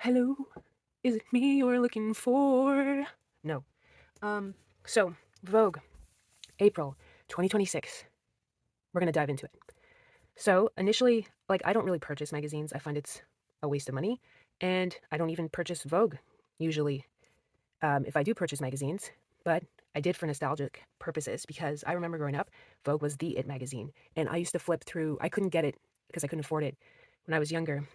Hello, is it me you're looking for? No. Um, so, Vogue, April 2026. We're gonna dive into it. So, initially, I don't really purchase magazines. I find it's a waste of money. And I don't even purchase Vogue, usually, if I do purchase magazines. But I did for nostalgic purposes because I remember growing up, Vogue was the it magazine. And I used to flip through, I couldn't get it because I couldn't afford it when I was younger,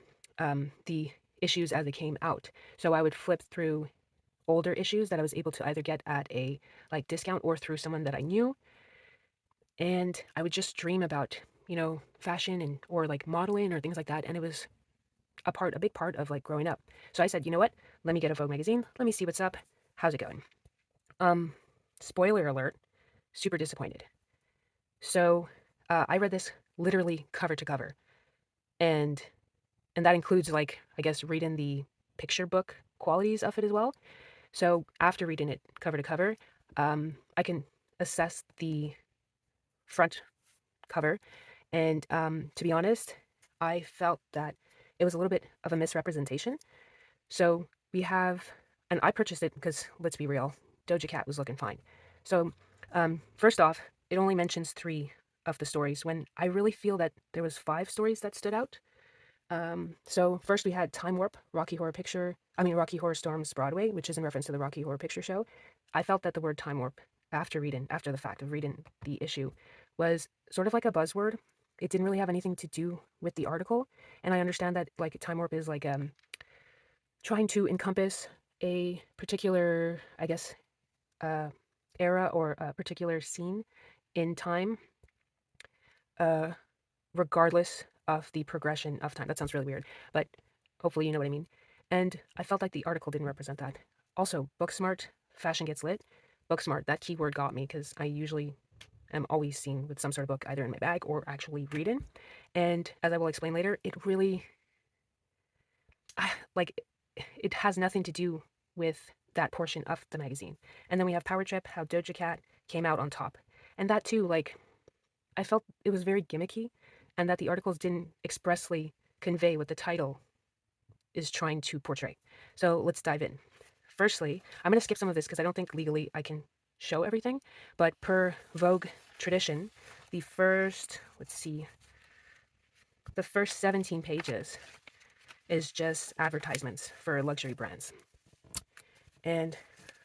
the issues as they came out. So I would flip through older issues that I was able to either get at a discount or through someone that I knew, and I would just dream about fashion and or modeling or things like that, and it was a big part of growing up. So I said, you know what? Let me get a Vogue magazine. Let me see what's up. How's it going? Um, Spoiler alert. Super disappointed. So I read this literally cover to cover, and that includes I guess reading the picture book qualities of it as well. So after reading it cover to cover, I can assess the front cover. And to be honest, I felt that it was a little bit of a misrepresentation. So we have, and I purchased it because let's be real, Doja Cat was looking fine. So first off, it only mentions three of the stories when I really feel that there was five stories that stood out. So first we had Time Warp, Rocky Horror Storm's Broadway, which is in reference to the Rocky Horror Picture Show. I felt that the word Time Warp, after the fact of reading the issue, was sort of like a buzzword. It didn't really have anything to do with the article, and I understand that Time Warp is trying to encompass a particular, I guess, uh, era or a particular scene in time, uh, regardless of the progression of time. That sounds really weird, but hopefully you know what I mean. And I felt like the article didn't represent that. Also, book smart, fashion gets lit. Book smart, that keyword got me because I usually am always seen with some sort of book either in my bag or actually reading. And as I will explain later, it really, like, it has nothing to do with that portion of the magazine. And then we have Power Trip, how Doja Cat came out on top. And that too, I felt it was very gimmicky and that the articles didn't expressly convey what the title is trying to portray. So let's dive in. Firstly, I'm going to skip some of this because I don't think legally I can show everything, but per Vogue tradition, the first, let's see, the first 17 pages is just advertisements for luxury brands. And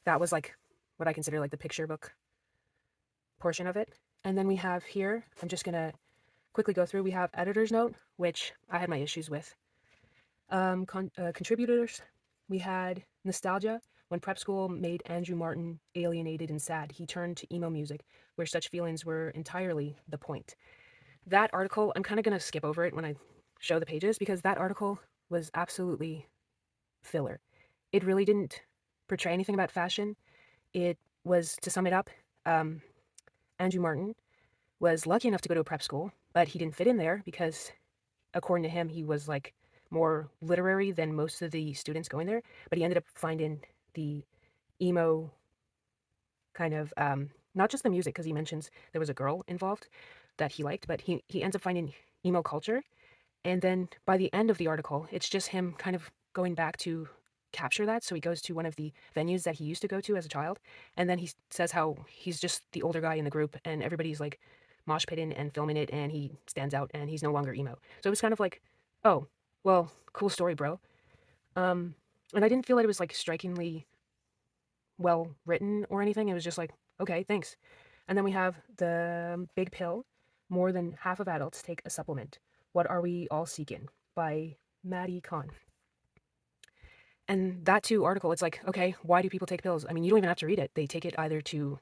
that was what I consider the picture book portion of it. And then we have here, I'm just going to quickly go through, we have editor's note, which I had my issues with. Contributors, we had nostalgia. When prep school made Andrew Martin alienated and sad, he turned to emo music, where such feelings were entirely the point. That article, I'm kind of going to skip over it when I show the pages because that article was absolutely filler. It really didn't portray anything about fashion. It was, to sum it up, um, Andrew Martin was lucky enough to go to a prep school, but he didn't fit in there because according to him, he was more literary than most of the students going there. But he ended up finding the emo kind of not just the music because he mentions there was a girl involved that he liked, but he ends up finding emo culture. And then by the end of the article, it's just him kind of going back to capture that. So he goes to one of the venues that he used to go to as a child, and then he says how he's just the older guy in the group, and everybody's mosh pitting and filming it, and he stands out, and he's no longer emo. So it was kind of oh, well, cool story, bro. Um, and I didn't feel that it was strikingly well written or anything. It was just okay, thanks. And then we have the big pill. More than half of adults take a supplement. What are we all seeking? By Maddie Kahn. And that too article, it's okay, why do people take pills? I mean, you don't even have to read it. They take it either to,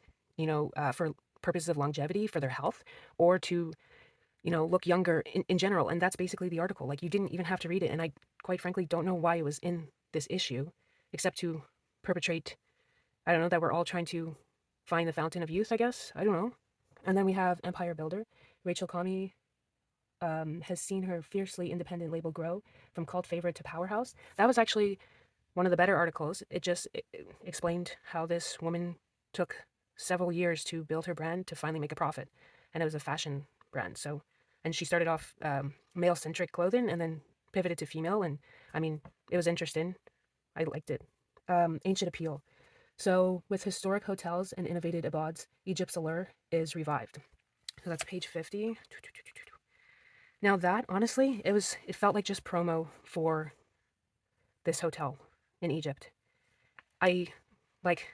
for purposes of longevity for their health or to, look younger in general. And that's basically the article. You didn't even have to read it. And I quite frankly don't know why it was in this issue, except to perpetrate, I don't know, that we're all trying to find the fountain of youth, I guess. I don't know. And then we have Empire Builder. Rachel Comey has seen her fiercely independent label grow from cult favorite to powerhouse. That was actually one of the better articles. It explained how this woman took several years to build her brand to finally make a profit, and it was a fashion brand. So, and she started off male centric clothing and then pivoted to female, and I mean, it was interesting. I liked it. Ancient appeal. So, with historic hotels and innovative abodes, Egypt's allure is revived. So that's page 50. Now that honestly, it felt like just promo for this hotel in Egypt. I like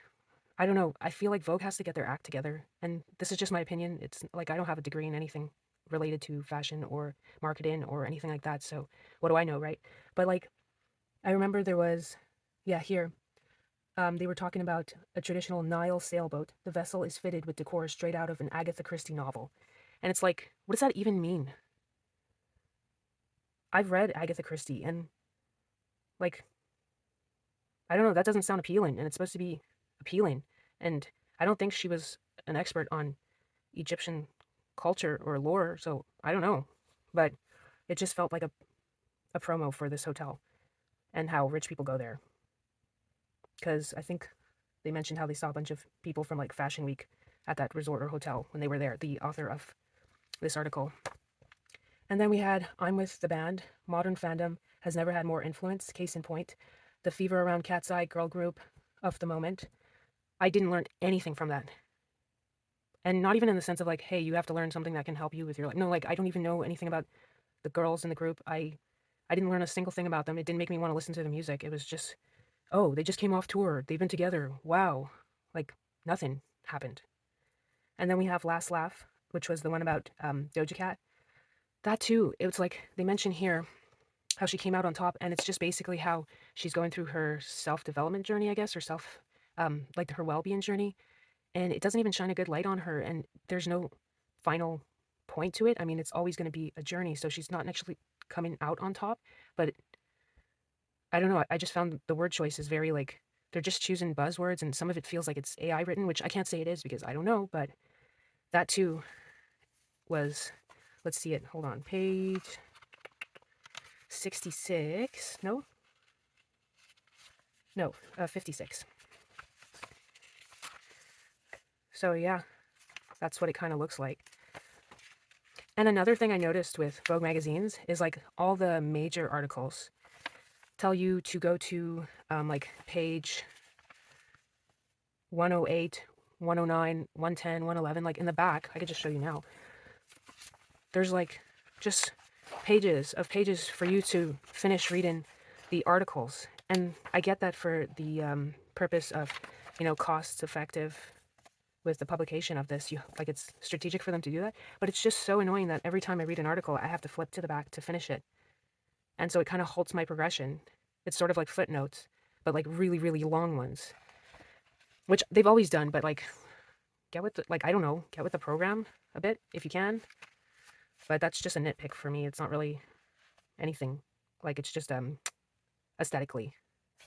I don't know. I feel like Vogue has to get their act together. And this is just my opinion. It's like I don't have a degree in anything related to fashion or marketing or anything like that. So what do I know, right? But like I remember there was yeah, here. They were talking about a traditional Nile sailboat. The vessel is fitted with decor straight out of an Agatha Christie novel. And it's like, what does that even mean? I've read Agatha Christie and like I don't know, that doesn't sound appealing and it's supposed to be appealing. And I don't think she was an expert on Egyptian culture or lore, so I don't know. But it just felt like a promo for this hotel and how rich people go there. Because I think they mentioned how they saw a bunch of people from like Fashion Week at that resort or hotel when they were there, the author of this article. And then we had I'm with the band. Modern fandom has never had more influence. Case in point, the fever around Cat's Eye girl group of the moment. I didn't learn anything from that. And not even in the sense of like, hey, you have to learn something that can help you with your life. No, like I don't even know anything about the girls in the group. I didn't learn a single thing about them. It didn't make me want to listen to the music. It was just, oh, they just came off tour. They've been together. Wow. Like nothing happened. And then we have Last Laugh, which was the one about Doja Cat. That too, it was like they mention here how she came out on top, and it's just basically how she's going through her self development journey, I guess, or like her well being journey. And it doesn't even shine a good light on her, and there's no final point to it. I mean, it's always going to be a journey, so she's not actually coming out on top. But I don't know. I just found the word choice is very like they're just choosing buzzwords, and some of it feels like it's AI written, which I can't say it is because I don't know. But that too was, let's see it. Hold on, page 66. No, 56. So yeah, that's what it kind of looks like. And another thing I noticed with Vogue magazines is like all the major articles tell you to go to like page 108, 109, 110, 111. Like in the back, I could just show you now. There's like just pages of pages for you to finish reading the articles. And I get that for the purpose of, cost effective with the publication of this. Like it's strategic for them to do that. But it's just so annoying that every time I read an article, I have to flip to the back to finish it. And so it kind of halts my progression. It's sort of like footnotes, but like really, really long ones, which they've always done. But like, I don't know, get with the program a bit if you can. But that's just a nitpick for me. It's not really anything. Like it's just aesthetically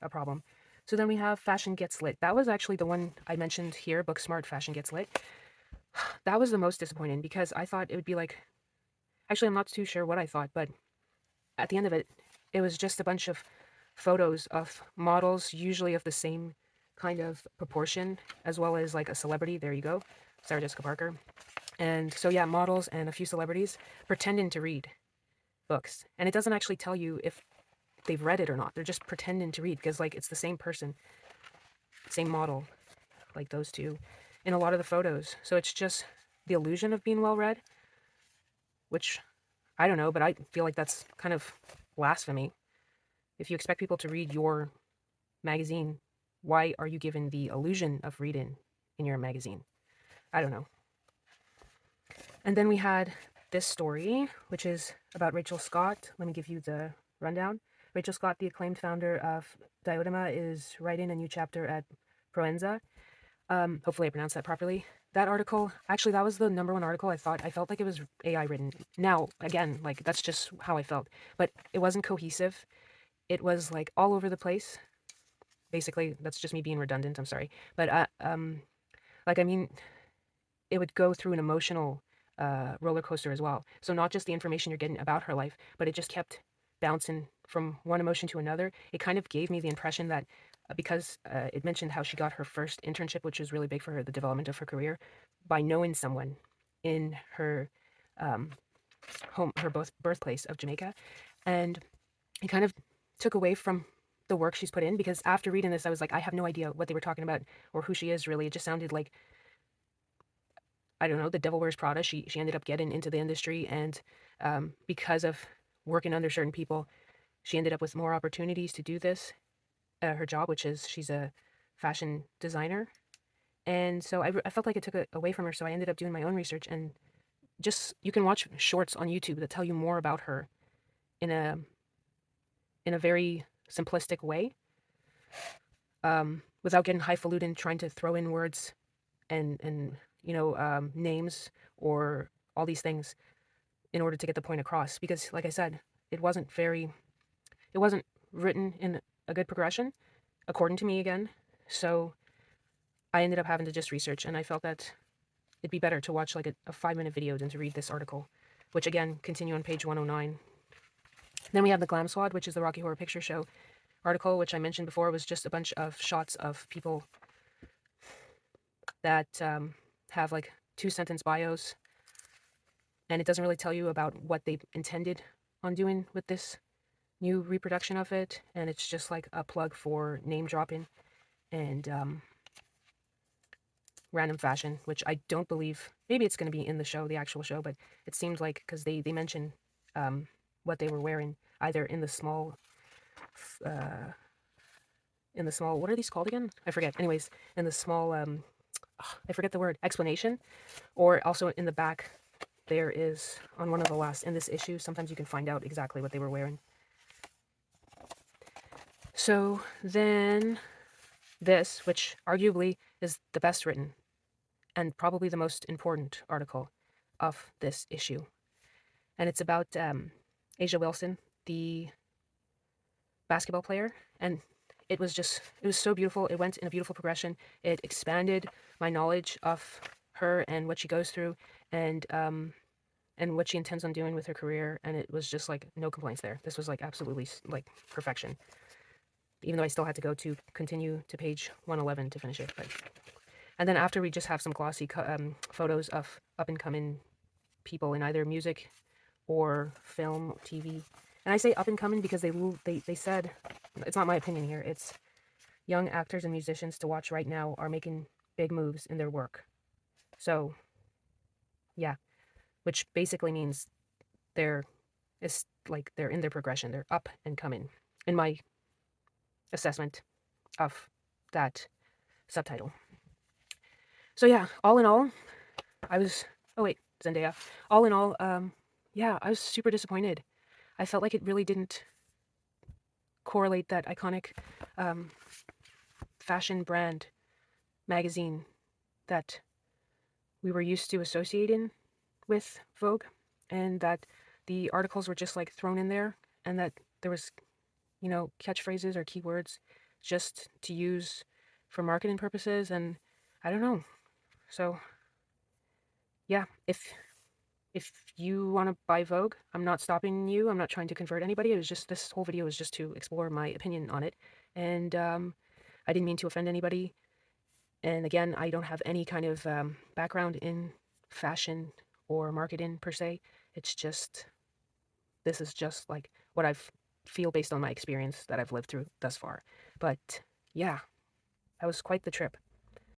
a problem. So then we have Fashion Gets Lit. That was actually the one I mentioned here, Booksmart Fashion Gets Lit. That was the most disappointing because I thought it would be like, actually, I'm not too sure what I thought, but at the end of it, it was just a bunch of photos of models, usually of the same kind of proportion, as well as like a celebrity. There you go, Sarah Jessica Parker. And so, yeah, models and a few celebrities pretending to read books. And it doesn't actually tell you if they've read it or not. They're just pretending to read because, like, it's the same person, same model, like those two, in a lot of the photos. So it's just the illusion of being well read, which I don't know, but I feel like that's kind of blasphemy. If you expect people to read your magazine, why are you given the illusion of reading in your magazine? I don't know. And then we had this story, which is about Rachel Scott. Let me give you the rundown. Rachel Scott, the acclaimed founder of Diodema, is writing a new chapter at Proenza. Hopefully I pronounced that properly. That article, actually, that was the number one article I felt like it was AI written. Now, again, like that's just how I felt. But it wasn't cohesive. It was like all over the place. Basically, that's just me being redundant. I'm sorry. But, like, I mean, it would go through an emotional roller coaster as well. So not just the information you're getting about her life, but it just kept bouncing from one emotion to another. It kind of gave me the impression that because it mentioned how she got her first internship, which was really big for her, the development of her career, by knowing someone in her um, birthplace of Jamaica, and it kind of took away from the work she's put in, because after reading this, I was like, I have no idea what they were talking about or who she is really. It just sounded like, I don't know, the Devil Wears Prada. She ended up getting into the industry, and because of working under certain people, she ended up with more opportunities to do this, her job, which is she's a fashion designer. And so I felt like it took it away from her. So I ended up doing my own research, and just you can watch shorts on YouTube that tell you more about her in a very simplistic way, without getting highfalutin, trying to throw in words and names or all these things in order to get the point across. Because, like I said, it wasn't very, it wasn't written in a good progression, according to me again. So I ended up having to just research, and I felt that it'd be better to watch like a 5-minute video than to read this article, which again continue on page 109. Then we have the Glam Squad, which is the Rocky Horror Picture Show article, which I mentioned before was just a bunch of shots of people that have like 2-sentence bios, and it doesn't really tell you about what they intended on doing with this new reproduction of it, and it's just like a plug for name dropping and random fashion, which I don't believe, maybe it's going to be in the show, the actual show, but it seems like, because they mention what they were wearing, either in the small, what are these called again? I forget. Anyways, in the small, I forget the word, explanation, or also in the back, there is, on one of the last, in this issue, sometimes you can find out exactly what they were wearing. So then this, which arguably is the best written and probably the most important article of this issue. And it's about Asia Wilson, the basketball player. And it was so beautiful. It went in a beautiful progression. It expanded my knowledge of her and what she goes through, and what she intends on doing with her career. And it was just like no complaints there. This was like absolutely like perfection. Even though I still had to go to continue to page 111 to finish it. But and then after, we just have some glossy photos of up and coming people in either music or film, TV. And I say up and coming because they said, it's not my opinion here, it's young actors and musicians to watch right now are making big moves in their work. So, yeah, which basically means they're they're in their progression, they're up and coming, in my assessment of that subtitle. So yeah, all in all, I was, oh wait, Zendaya. All in all, yeah, I was super disappointed. I felt like it really didn't correlate that iconic um, fashion brand magazine that we were used to associating with Vogue, and that the articles were just like thrown in there, and that there was, catchphrases or keywords just to use for marketing purposes, and I don't know. So, yeah, if you want to buy Vogue, I'm not stopping you. I'm not trying to convert anybody. It was just, this whole video was just to explore my opinion on it. And I didn't mean to offend anybody. And again, I don't have any kind of background in fashion or marketing per se. It's just, this is just like what I feel based on my experience that I've lived through thus far. But yeah, that was quite the trip.